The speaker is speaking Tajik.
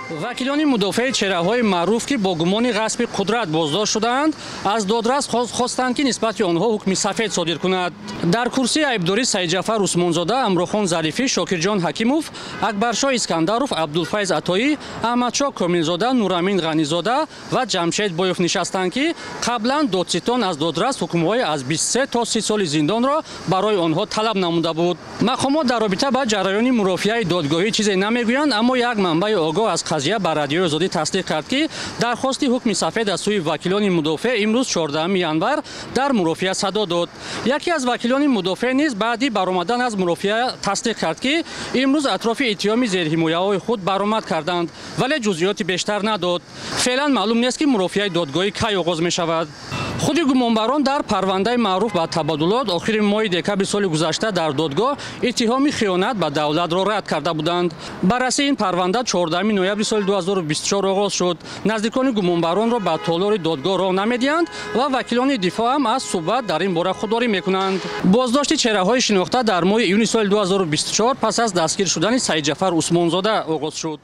вакилони мудофаи чеҳраҳои маъруф ки бо гумони ғасби қудрат боздошт шудаанд, аз додрас хостанд ки нисбати онҳо ҳукми сафед содир кунад. дар курсии айбдорӣ Саидҷафар Усмонзода, Амрохон Зарифӣ, Шокирҷон Ҳакимов, Акбаршоҳ Искандаров, Абдулфайз Атоӣ, Аҳмадшоҳ Комилзода, Нурамин Ғанизода ва Ҷамшед Боёв нишастанд ки қаблан додситон аз додрас ҳукмҳои аз 23 то 30 соли зиндонро барои онҳо талаб намуда буд. Мақомот дар робита ба ҷараёни мурофиаи додгоҳӣ чизе намегӯянд, аммо як манбаи огоҳ аз қазия ба Радиои Озодӣ тасдиқ кард ки дархости ҳукми сафед аз сӯи вакилони мудофеъ имрӯз 14 январ дар мурофиа садо дод. яке аз вакилони мудофеъ низ баъди баромадан аз мурофиа тасдиқ кард ки имрӯз атрофи иттиҳоми зерҳимояҳои худ баромад карданд, вале ҷузъиёти бештар надод. феълан маълум нест ки мурофиаи додгоҳӣ кай оғоз мешавад. худи гумонбарон дар парвандаи маъруф ба табодулот охири моҳи декабри соли гузашта дар додгоҳ иттиҳоми хиёнат ба давлатро рад карда буданд. баррасии ин парванда 14 ноябри соли 2024 оғоз шуд. наздикони гумонбаронро ба толори додгоҳ роҳ намедиҳанд ва вакилони дифоъ ҳам аз суҳбат дар ин бора худдорӣ мекунанд. боздошти чеҳраҳои шинохта дар моҳи июни соли 2024 пас аз дастгир шудани Саидҷафар Усмонзода оғоз шуд.